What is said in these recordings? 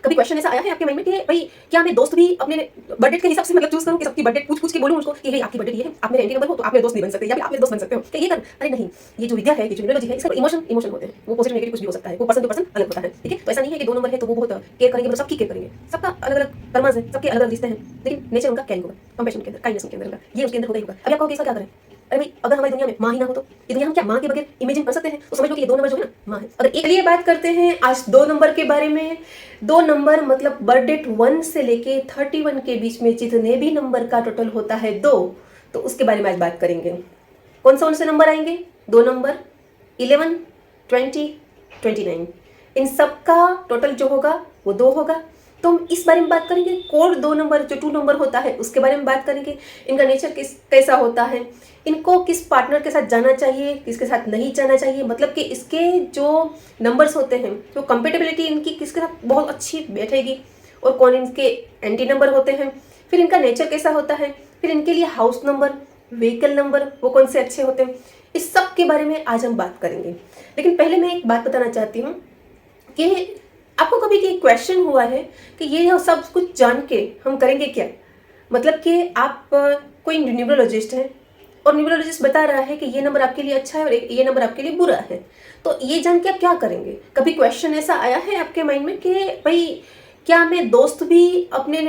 कभी क्वेश्चन ऐसा आया है आपके माइंड में कि भाई क्या मैं दोस्त भी अपने बर्थडे के हिसाब से मतलब चूज करूं कि सबकी बर्थडे पूछ के बोलूं उनको कि भाई आपकी बर्थडे ये है, आप मेरे एंटी नंबर हो तो आप मेरे दोस्त नहीं बन सकते, या फिर आप मेरे दोस्त बन सकते हो क्या ये कर। अरे नहीं, ये जो विद्या है, ये जो न्यूमरोलॉजी है, इसका इमोशन होते हैं, वो पॉजिटिव नेगेटिव कुछ भी हो सकता है, वो पर्सन टू पर्सन अलग होता है। ठीक है, तो ऐसा नहीं है कि 2 नंबर है तो वो बहुत केयर करेंगे, मतलब सबकी केयर करेंगे, सबका अलग अलग कर्मस है, सबके अलग अलग रिश्ते हैं, लेकिन नेचर उनका कैरिंग होगा, कंपैशन के अंदर, काइंडनेस के अंदर होगा, ये उसके अंदर होगा ही होगा। अभी आप कहोगे इसका क्या करें? अरे भाई अगर हमारी दुनिया में माँ ही ना हो तो ये दुनिया हम क्या माँ के बगैर इमेजिन कर सकते हैं? तो समझ लो कि ये 2 नंबर जो है ना माँ है। अगर एक लिए बात करते हैं आज 2 नंबर के बारे में। 2 नंबर मतलब बर्थडे 1 से लेके 31 के बीच में जितने भी नंबर का टोटल होता है 2, तो उसके बारे में आज बात करेंगे। कौन से नंबर आएंगे? 2 नंबर 11, 20, 29, इन सब का टोटल जो होगा वो 2 होगा। तो हम इस बारे में बात करेंगे। कोड 2 नंबर जो 2 नंबर होता है उसके बारे में बात करेंगे। इनका नेचर कैसा होता है, इनको किस पार्टनर के साथ जाना चाहिए, किसके साथ नहीं जाना चाहिए, मतलब कि इसके जो नंबर्स होते हैं तो कंपेटेबिलिटी इनकी किसके साथ बहुत अच्छी बैठेगी, और कौन इनके एंटी नंबर होते हैं, फिर इनका नेचर कैसा होता है, फिर इनके लिए हाउस नंबर, व्हीकल नंबर वो कौन से अच्छे होते हैं, इस सब के बारे में आज हम बात करेंगे। लेकिन पहले मैं एक बात बताना चाहती हूँ कि आपको कभी ये क्वेश्चन हुआ है कि ये सब कुछ जान के हम करेंगे क्या? मतलब कि आप कोई न्यूमरोलॉजिस्ट है और न्यूमरोलॉजिस्ट बता रहा है कि ये नंबर आपके लिए अच्छा है और ये नंबर आपके लिए बुरा है, तो ये जान के आप क्या करेंगे? कभी क्वेश्चन ऐसा आया है आपके माइंड में कि भाई क्या मैं दोस्त भी अपने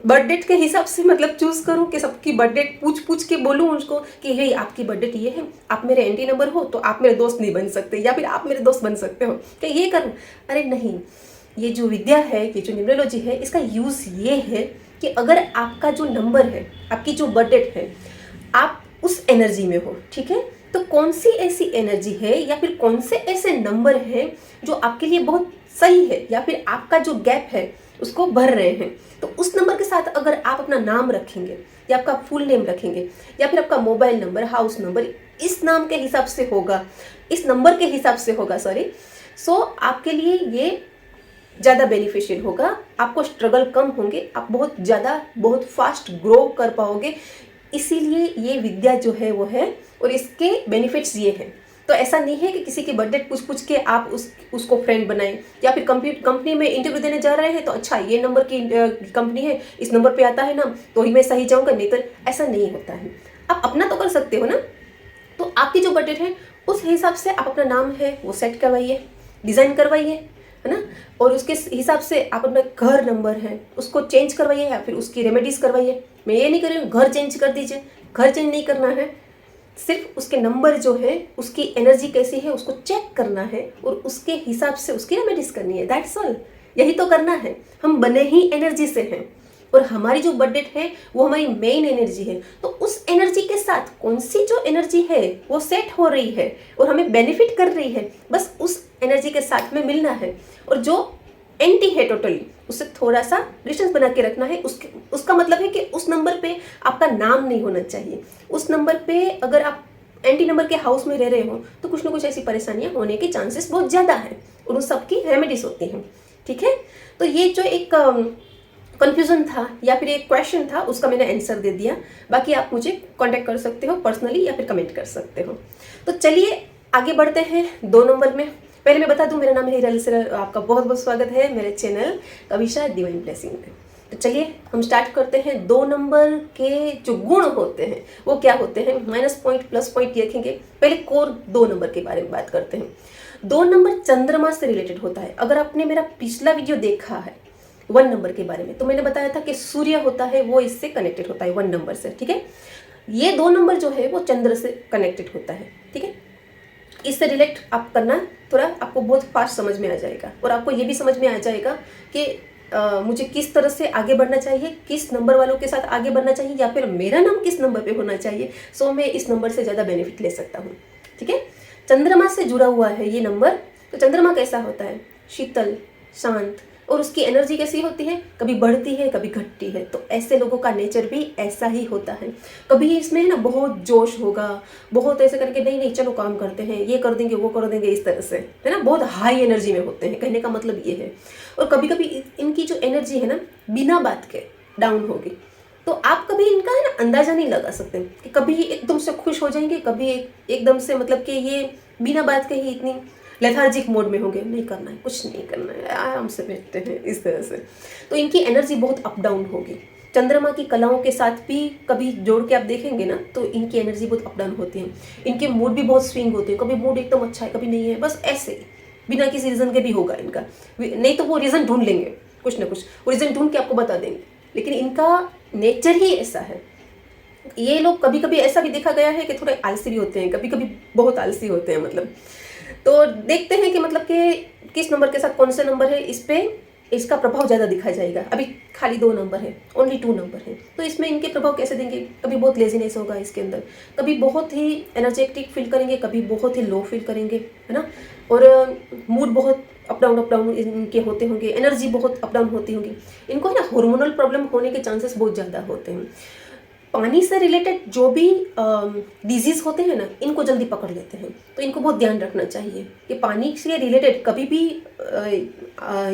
बर्थडे के हिसाब से मतलब चूज करूं कि सबकी बर्थडे पूछ के बोलूं उसको कि हे आपकी बर्थडे ये है, आप मेरे एंटी नंबर हो तो आप मेरे दोस्त नहीं बन सकते, या फिर आप मेरे दोस्त बन सकते हो, क्या ये करूं? अरे नहीं, ये जो विद्या है, ये जो न्यूमरोलॉजी है, इसका यूज ये है कि अगर आपका जो नंबर है, आपकी जो बर्थडे है, आप उस एनर्जी में हो, ठीक है, तो कौन सी ऐसी एनर्जी है या फिर कौन से ऐसे नंबर हैं जो आपके लिए बहुत सही है, या फिर आपका जो गैप है उसको भर रहे हैं, तो उस नंबर के साथ अगर आप अपना नाम रखेंगे या आपका फुल नेम रखेंगे या फिर आपका मोबाइल नंबर, हाउस नंबर इस नाम के हिसाब से होगा, इस नंबर के हिसाब से होगा, सो आपके लिए ये ज़्यादा बेनिफिशियल होगा, आपको स्ट्रगल कम होंगे, आप बहुत फास्ट ग्रो कर पाओगे। इसीलिए ये विद्या जो है वो है, और इसके बेनिफिट्स ये हैं। तो ऐसा नहीं है कि किसी की बर्थडे पूछ के आप उसको फ्रेंड बनाएं, या फिर कंपनी में इंटरव्यू देने जा रहे हैं तो अच्छा ये नंबर की कंपनी है, इस नंबर पे आता है ना तो ही मैं सही जाऊंगा, नहीं तो ऐसा नहीं होता है। आप अपना तो कर सकते हो ना, तो आपकी जो बर्थडे है उस हिसाब से आप अपना नाम है वो सेट करवाइए, डिज़ाइन करवाइए, है ना, और उसके हिसाब से आप अपना घर नंबर है उसको चेंज करवाइए या फिर उसकी रेमेडीज करवाइए। मैं ये नहीं कर रही हूँ घर चेंज कर दीजिए, घर चेंज नहीं करना है, सिर्फ उसके नंबर जो है उसकी एनर्जी कैसी है उसको चेक करना है और उसके हिसाब से उसकी रेमेडीज करनी है, दैट्स ऑल। यही तो करना है। हम बने ही एनर्जी से हैं और हमारी जो बर्थडे है वो हमारी मेन एनर्जी है, तो उस एनर्जी के साथ कौन सी जो एनर्जी है वो सेट हो रही है और हमें बेनिफिट कर रही है, बस उस एनर्जी के साथ में मिलना है। और जो एंटी है टोटली उससे थोड़ा सा डिस्टेंस बना के रखना है। उसका मतलब है कि उस नंबर पे आपका नाम नहीं होना चाहिए। उस नंबर पे अगर आप एंटी नंबर के हाउस में रह रहे हो तो कुछ ना कुछ ऐसी परेशानियां होने के चांसेस बहुत ज़्यादा है और उन सबकी रेमेडीज होती हैं, ठीक है। तो ये जो एक कन्फ्यूज़न था या फिर एक क्वेश्चन था उसका मैंने आंसर दे दिया। बाकी आप मुझे कांटेक्ट कर सकते हो पर्सनली या फिर कमेंट कर सकते हो। तो चलिए आगे बढ़ते हैं 2 नंबर में। पहले मैं बता दूं मेरा नाम है हीरा लिसर, आपका बहुत बहुत स्वागत है मेरे चैनल कविशा डिवाइन ब्लेसिंग में। तो चलिए हम स्टार्ट करते हैं। 2 नंबर के जो गुण होते हैं वो क्या होते हैं, माइनस पॉइंट प्लस पॉइंट देखेंगे। पहले कोर 2 नंबर के बारे में बात करते हैं। 2 नंबर चंद्रमा से रिलेटेड होता है। अगर आपने मेरा पिछला वीडियो देखा है 1 नंबर के बारे में तो मैंने बताया था कि सूर्य होता है वो इससे कनेक्टेड होता है 1 नंबर से, ठीक है। ये 2 नंबर जो है वो चंद्र से कनेक्टेड होता है, ठीक है। इससे रिलेट आप करना थोड़ा आपको बहुत फास्ट समझ में आ जाएगा और आपको ये भी समझ में आ जाएगा कि मुझे किस तरह से आगे बढ़ना चाहिए, किस नंबर वालों के साथ आगे बढ़ना चाहिए, या फिर मेरा नाम किस नंबर पे होना चाहिए, सो मैं इस नंबर से ज़्यादा बेनिफिट ले सकता हूँ, ठीक है। चंद्रमा से जुड़ा हुआ है ये नंबर। तो चंद्रमा कैसा होता है, शीतल, शांत, और उसकी एनर्जी कैसी होती है, कभी बढ़ती है कभी घटती है। तो ऐसे लोगों का नेचर भी ऐसा ही होता है। कभी इसमें है ना बहुत जोश होगा, बहुत ऐसे करके नहीं नहीं चलो काम करते हैं, ये कर देंगे वो कर देंगे, इस तरह से, है ना, बहुत हाई एनर्जी में होते हैं, कहने का मतलब ये है। और कभी कभी इनकी जो एनर्जी है ना बिना बात के डाउन होगी, तो आप कभी इनका है ना अंदाजा नहीं लगा सकते कि कभी एकदम से खुश हो जाएंगे, कभी एकदम से मतलब कि ये बिना बात के ही इतनी लेथार्जिक मोड में होंगे, नहीं करना है, कुछ नहीं करना है, आराम से बैठते हैं इस तरह से। तो इनकी एनर्जी बहुत अप डाउन होगी। चंद्रमा की कलाओं के साथ भी कभी जोड़ के आप देखेंगे ना, तो इनकी एनर्जी बहुत अप डाउन होती है। इनके मूड भी बहुत स्विंग होते हैं, कभी मूड एकदम अच्छा है, कभी नहीं है, बस ऐसे ही बिना किसी रीज़न के भी होगा इनका। नहीं तो वो रीज़न ढूंढ लेंगे, कुछ ना कुछ वो रीज़न ढूंढ के आपको बता देंगे, लेकिन इनका नेचर ही ऐसा है। ये लोग कभी कभी ऐसा भी देखा गया है कि थोड़े आलसी भी होते हैं, कभी कभी बहुत आलसी होते हैं मतलब। तो देखते हैं कि मतलब कि किस नंबर के साथ कौन सा नंबर है, इस पे इसका प्रभाव ज़्यादा दिखा जाएगा। अभी खाली 2 नंबर है, ओनली 2 नंबर है, तो इसमें इनके प्रभाव कैसे देंगे। कभी बहुत लेजीनेस होगा इसके अंदर, कभी बहुत ही एनर्जेटिक फील करेंगे, कभी बहुत ही लो फील करेंगे, है ना। और मूड बहुत अप डाउन इनके होते होंगे, एनर्जी बहुत अप डाउन होती होगी। इनको है ना हार्मोनल प्रॉब्लम होने के चांसेस बहुत ज़्यादा होते हैं। पानी से रिलेटेड जो भी डिजीज़ होते हैं ना, इनको जल्दी पकड़ लेते हैं, तो इनको बहुत ध्यान रखना चाहिए कि पानी से रिलेटेड कभी भी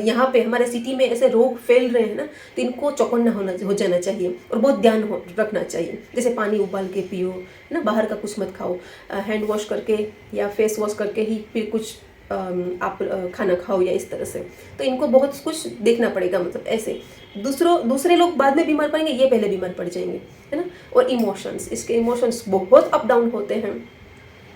यहाँ पे हमारे सिटी में ऐसे रोग फैल रहे हैं ना, तो इनको चौकन्ना हो जाना चाहिए और बहुत ध्यान रखना चाहिए। जैसे पानी उबाल के पियो, है ना, बाहर का कुछ मत खाओ, हैंड वॉश करके या फेस वॉश करके ही फिर कुछ आप खाना खाओ या इस तरह से। तो इनको बहुत कुछ देखना पड़ेगा, मतलब ऐसे दूसरे लोग बाद में बीमार पड़ेंगे, ये पहले बीमार पड़ जाएंगे, है ना। और इमोशंस, इसके इमोशंस बहुत अप डाउन होते हैं,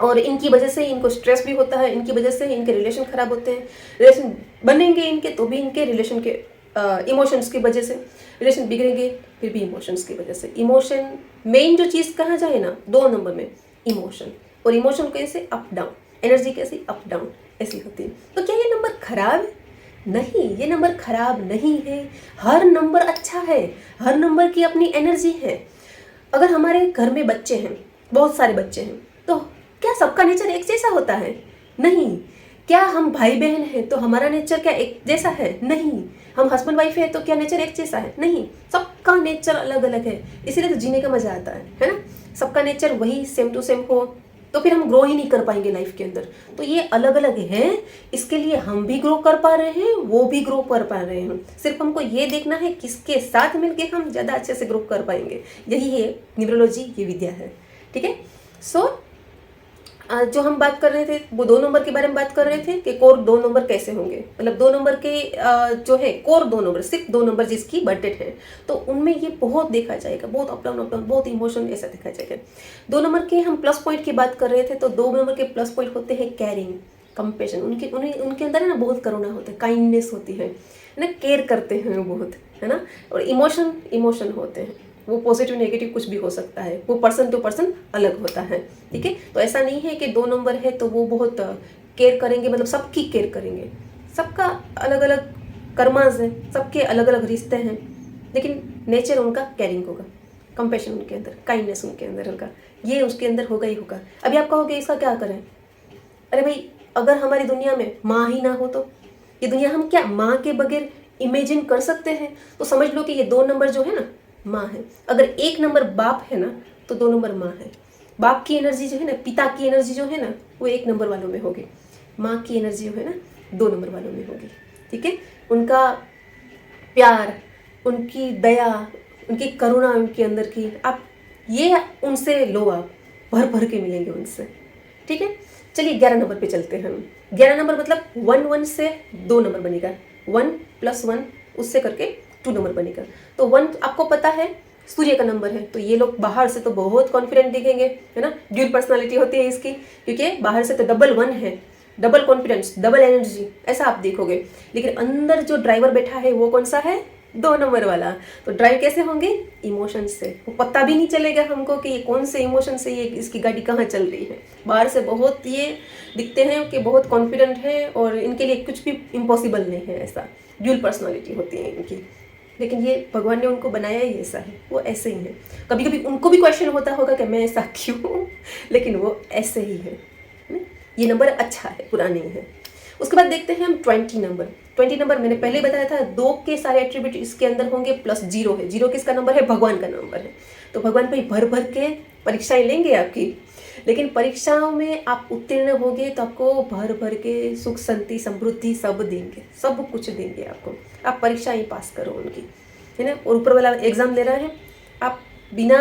और इनकी वजह से इनको स्ट्रेस भी होता है, इनकी वजह से इनके रिलेशन खराब होते हैं। रिलेशन बनेंगे इनके तो भी इनके रिलेशन के इमोशंस की वजह से, रिलेशन बिगड़ेंगे फिर भी इमोशंस की वजह से। इमोशन मेन जो चीज़ कहा जाए ना, 2 नंबर में इमोशन, और इमोशन कैसे अप डाउन, एनर्जी कैसी अप डाउन ऐसी होती है। तो क्या ये नंबर खराब है? नहीं, ये नंबर खराब नहीं है, हर नंबर अच्छा है, हर नंबर की अपनी एनर्जी है। अगर हमारे घर में बच्चे हैं, बहुत सारे बच्चे हैं, तो क्या सबका नेचर एक जैसा होता है? नहीं। क्या हम भाई बहन हैं तो हमारा नेचर क्या एक जैसा है? नहीं। हम हस्बैंड वाइफ है तो क्या नेचर एक जैसा है? नहीं, सबका नेचर अलग अलग है, इसीलिए तो जीने का मजा आता है ना। सबका नेचर वही सेम टू सेम हो तो फिर हम ग्रो ही नहीं कर पाएंगे लाइफ के अंदर। तो ये अलग अलग है, इसके लिए हम भी ग्रो कर पा रहे हैं, वो भी ग्रो कर पा रहे हैं। सिर्फ हमको ये देखना है किसके साथ मिलके हम ज़्यादा अच्छे से ग्रो कर पाएंगे। यही है न्यूमरोलॉजी, ये विद्या है, ठीक है। सो जो हम बात कर रहे थे वो 2 नंबर के बारे में बात कर रहे थे कि कोर 2 नंबर कैसे होंगे। मतलब 2 नंबर के जो है कोर 2 नंबर, सिर्फ 2 नंबर जिसकी बर्थ डेट है, तो उनमें ये बहुत देखा जाएगा, बहुत अप डाउन बहुत इमोशन ऐसा देखा जाएगा। 2 नंबर के हम प्लस पॉइंट की बात कर रहे थे, तो 2 नंबर के प्लस पॉइंट होते हैं कैरिंग, कंपेशन। उनके अंदर है ना बहुत करुणा होता है, काइंडनेस होती है ना, केयर करते हैं वो बहुत, है ना। और इमोशन होते हैं, वो पॉजिटिव नेगेटिव कुछ भी हो सकता है, वो पर्सन टू पर्सन अलग होता है, ठीक है। तो ऐसा नहीं है कि 2 नंबर है तो वो बहुत केयर करेंगे, मतलब सबकी केयर करेंगे। सबका अलग अलग कर्मास है, सबके अलग अलग रिश्ते हैं, लेकिन नेचर उनका केयरिंग होगा, कंपैशन उनके अंदर, काइंडनेस उनके अंदर होगा, ये उसके अंदर होगा ही होगा। अभी आप कहोगे इसका क्या करें? अरे भाई, अगर हमारी दुनिया में माँ ही ना हो तो ये दुनिया हम क्या माँ के बगैर इमेजिन कर सकते हैं? तो समझ लो कि ये 2 नंबर जो है ना माँ है। अगर 1 नंबर बाप है ना तो 2 नंबर माँ है। बाप की एनर्जी जो है ना, पिता की एनर्जी जो है ना, वो 1 नंबर वालों में होगी। माँ की एनर्जी जो है ना 2 नंबर वालों में होगी, ठीक है। उनका प्यार, उनकी दया, उनकी करुणा उनके अंदर की, आप ये उनसे लो, आप भर भर के मिलेंगे उनसे, ठीक है। चलिए 11 नंबर पे चलते हैं हम। 11 नंबर मतलब 1 से 2 नंबर बनेगा, 1 + 1 उससे करके 2 नंबर बनेगा। तो 1 आपको पता है सूर्य का नंबर है, तो ये लोग बाहर से तो बहुत कॉन्फिडेंट दिखेंगे, है ना। ड्यूल पर्सनालिटी होती है इसकी, क्योंकि बाहर से तो डबल 1 है, डबल कॉन्फिडेंस, डबल एनर्जी, ऐसा आप देखोगे। लेकिन अंदर जो ड्राइवर बैठा है वो कौन सा है? 2 नंबर वाला। तो ड्राइव कैसे होंगे? इमोशन से। वो पता भी नहीं चलेगा हमको कि ये कौन से इमोशन से ये इसकी गाड़ी कहाँ चल रही है। बाहर से बहुत ये दिखते हैं कि बहुत कॉन्फिडेंट है और इनके लिए कुछ भी इम्पॉसिबल नहीं है, ऐसा ड्यूल पर्सनालिटी होती है इनकी। लेकिन ये भगवान ने उनको बनाया ही ऐसा है, वो ऐसे ही है। कभी कभी उनको भी क्वेश्चन होता होगा कि मैं ऐसा क्यों, लेकिन वो ऐसे ही है। ये नंबर अच्छा है, बुरा नहीं है। उसके बाद देखते हैं हम 20 नंबर। 20 नंबर मैंने पहले बताया था, 2 के सारे एट्रीब्यूट इसके अंदर होंगे, प्लस 0 है। 0 किसका नंबर है? भगवान का नंबर है। तो भगवान भाई भर भर के परीक्षाएं लेंगे आपकी, लेकिन परीक्षाओं में आप उत्तीर्ण होंगे तो आपको भर भर के सुख शांति समृद्धि सब देंगे, सब कुछ देंगे आपको। आप परीक्षाएं पास करो उनकी, है ना। और ऊपर वाला एग्जाम ले रहे हैं आप, बिना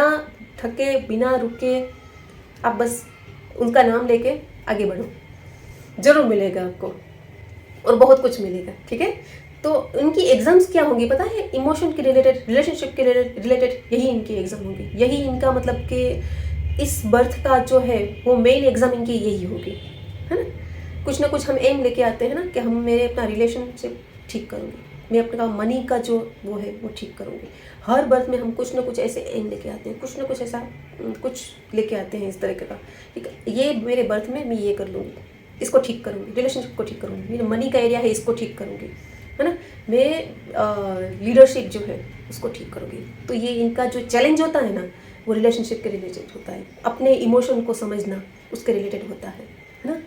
थके बिना रुके आप बस उनका नाम लेके आगे बढ़ो, जरूर मिलेगा आपको, और बहुत कुछ मिलेगा, ठीक है। तो इनकी एग्जाम्स क्या होंगी पता है, इमोशन के रिलेटेड, रिलेशनशिप के रिलेटेड, यही इनकी एग्जाम होगी। यही इनका मतलब कि इस बर्थ का जो है वो मेन एग्जाम इनकी यही होगी, है ना। कुछ ना कुछ हम एम लेके आते हैं ना कि हम मेरे अपना रिलेशनशिप ठीक करूँगी, मैं अपने का मनी का जो वो है वो ठीक करूँगी। हर बर्थ में हम कुछ ना कुछ ऐसे एम लेके आते हैं, कुछ ना कुछ ऐसा कुछ लेके आते हैं इस तरह का, ठीक है। ये मेरे बर्थ में मैं ये कर लूँगी, इसको ठीक करूँगी, रिलेशनशिप को ठीक करूँगी, मेरे मनी का एरिया है इसको ठीक करूँगी, है ना। मैं लीडरशिप जो है उसको ठीक करूँगी। तो ये इनका जो चैलेंज होता है ना वो रिलेशनशिप के रिलेटेड होता है, अपने इमोशन को समझना उसके रिलेटेड होता है ना।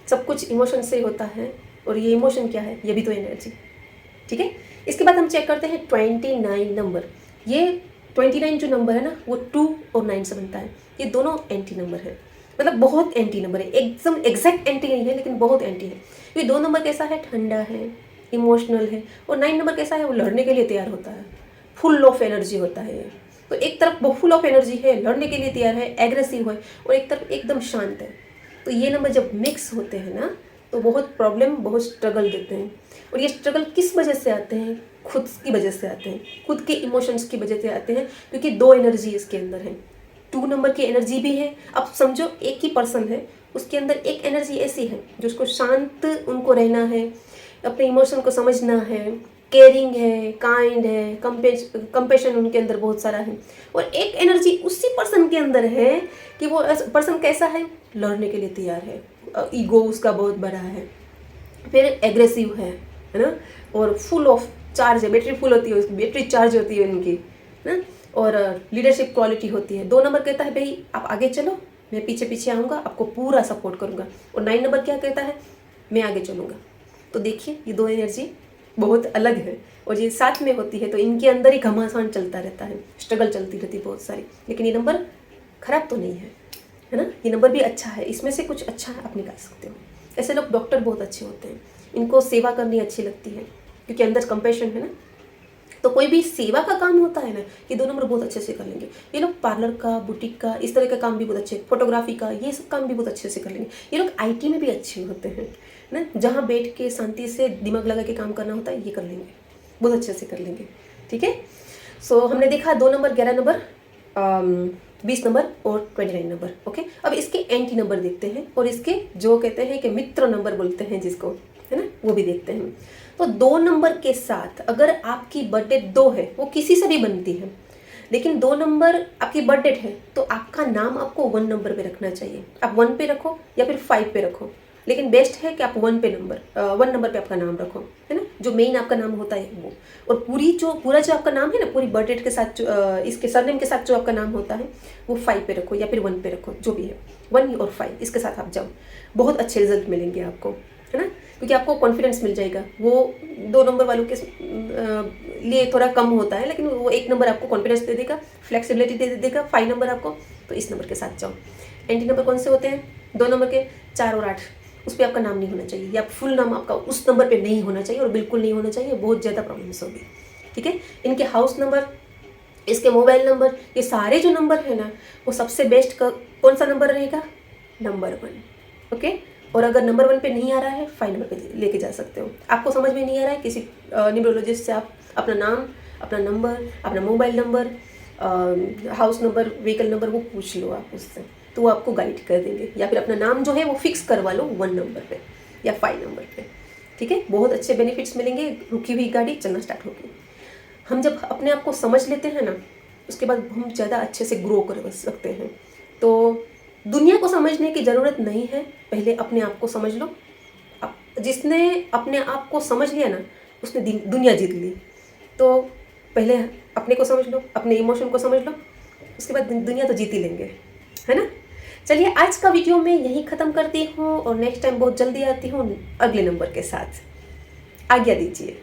सब कुछ इमोशन से होता है, और ये इमोशन क्या है, ये भी तो एनर्जी, ठीक है। इसके बाद हम चेक करते हैं 29 नंबर। ये 29 जो नंबर है ना वो 2 और 9 से बनता है। ये दोनों एंटी नंबर है, मतलब बहुत एंटी नंबर है, एकदम एग्जैक्ट एंटी नहीं है लेकिन बहुत एंटी है। ये 2 नंबर कैसा है, ठंडा है, इमोशनल है, और 9 नंबर कैसा है, वो लड़ने के लिए तैयार होता है, फुल ऑफ एनर्जी होता है। तो एक तरफ वो फुल ऑफ एनर्जी है, लड़ने के लिए तैयार है, एग्रेसिव है, और एक तरफ एकदम शांत है। तो ये नंबर जब मिक्स होते हैं ना तो बहुत प्रॉब्लम, बहुत स्ट्रगल देते हैं। और ये स्ट्रगल किस वजह से आते हैं, खुद की वजह से आते हैं, खुद के इमोशंस की वजह से आते हैं, क्योंकि 2 एनर्जी इसके अंदर है। 2 नंबर की एनर्जी भी है, अब समझो एक ही पर्सन है, उसके अंदर एक एनर्जी ऐसी है जो उसको शांत उनको रहना है, अपने इमोशन को समझना है, केयरिंग है, काइंड है, कंपेशन उनके अंदर बहुत सारा है। और एक एनर्जी उसी पर्सन के अंदर है कि वो पर्सन कैसा है, लड़ने के लिए तैयार है, ईगो उसका बहुत बड़ा है, फिर एग्रेसिव है ना, और फुल ऑफ चार्ज है, बैटरी फुल होती है उसकी, बैटरी चार्ज होती है उनकी ना, और लीडरशिप क्वालिटी होती है। 2 नंबर कहता है भाई आप आगे चलो, मैं पीछे पीछे आऊँगा, आपको पूरा सपोर्ट करूँगा। और 9 नंबर क्या कहता है, मैं आगे चलूँगा। तो देखिए ये 2 एनर्जी बहुत अलग है, और ये साथ में होती है तो इनके अंदर ही घमासान चलता रहता है, स्ट्रगल चलती रहती है बहुत सारी। लेकिन ये नंबर खराब तो नहीं है ना, ये नंबर भी अच्छा है, इसमें से कुछ अच्छा आप निकाल सकते हो। ऐसे लोग डॉक्टर बहुत अच्छे होते हैं, इनको सेवा करनी अच्छी लगती है क्योंकि अंदर कंपैशन है ना। तो कोई भी सेवा का काम होता है ना, ये 2 नंबर बहुत अच्छे से कर लेंगे। ये लोग पार्लर का, बुटीक का, इस तरह का काम भी बहुत अच्छे, फोटोग्राफी का, ये सब काम भी बहुत अच्छे से कर लेंगे। ये लोग आईटी में भी अच्छे होते हैं ना, जहाँ बैठ के शांति से दिमाग लगा के काम करना होता है ये कर लेंगे, बहुत अच्छे से कर लेंगे, ठीक है। सो हमने देखा 2 नंबर, 11 नंबर, 20 नंबर और 29 नंबर, ओके। अब इसके एंटी नंबर देखते हैं, और इसके जो कहते हैं कि मित्र नंबर बोलते हैं जिसको, है ना, वो भी देखते हैं। तो 2 नंबर के साथ अगर आपकी बर्थडे 2 है, वो किसी से भी बनती है, लेकिन 2 नंबर आपकी बर्थडे है तो आपका नाम आपको 1 नंबर पे रखना चाहिए। आप 1 पे रखो या फिर 5 पे रखो, लेकिन बेस्ट है कि आप 1 नंबर पे आपका नाम रखो, है ना, जो मेन आपका नाम होता है वो। और पूरा जो आपका नाम है ना, पूरी बर्थडे के साथ इसके सरनेम के साथ जो आपका नाम होता है वो 5 पे रखो या फिर 1 पे रखो, जो भी है 1 और 5 इसके साथ आप जाओ, बहुत अच्छे रिजल्ट मिलेंगे आपको, है ना, क्योंकि आपको कॉन्फिडेंस मिल जाएगा। वो 2 नंबर वालों के लिए थोड़ा कम होता है, लेकिन वो 1 नंबर आपको कॉन्फिडेंस दे देगा, फ्लेक्सिबिलिटी दे देगा, 5 नंबर आपको, तो इस नंबर के साथ जाओ। एंटी नंबर कौन से होते हैं, 2 नंबर के 4 और 8, उस पर आपका नाम नहीं होना चाहिए, या फुल नाम आपका उस नंबर पे नहीं होना चाहिए, और बिल्कुल नहीं होना चाहिए, बहुत ज़्यादा प्रॉब्लम्स होगी, ठीक है। इनके हाउस नंबर, इसके मोबाइल नंबर, ये सारे जो नंबर है ना, वो सबसे बेस्ट कौन सा नंबर रहेगा, नंबर 1, ओके। और अगर नंबर 1 पे नहीं आ रहा है, 5 नंबर पे लेके जा सकते हो। आपको समझ में नहीं आ रहा है, किसी न्यूमरोलॉजिस्ट से आप अपना नाम, अपना नंबर, अपना mobile number, house number, vehicle number, वो पूछ लो आप उससे, तो वो आपको गाइड कर देंगे। या फिर अपना नाम जो है वो फिक्स करवा लो 1 नंबर पे या 5 नंबर पे, ठीक है। बहुत अच्छे बेनिफिट्स मिलेंगे, रुकी हुई गाड़ी चलना स्टार्ट होगी। हम जब अपने आप को समझ लेते हैं ना, उसके बाद हम ज़्यादा अच्छे से ग्रो कर सकते हैं। तो दुनिया को समझने की ज़रूरत नहीं है, पहले अपने आप को समझ लो। जिसने अपने आप को समझ लिया ना, उसने दुनिया जीत ली। तो पहले अपने को समझ लो, अपने इमोशन को समझ लो, उसके बाद दुनिया तो जीत ही लेंगे, है ना। चलिए आज का वीडियो मैं यहीं ख़त्म करती हूँ, और नेक्स्ट टाइम बहुत जल्दी आती हूँ अगले नंबर के साथ। आज्ञा दीजिए।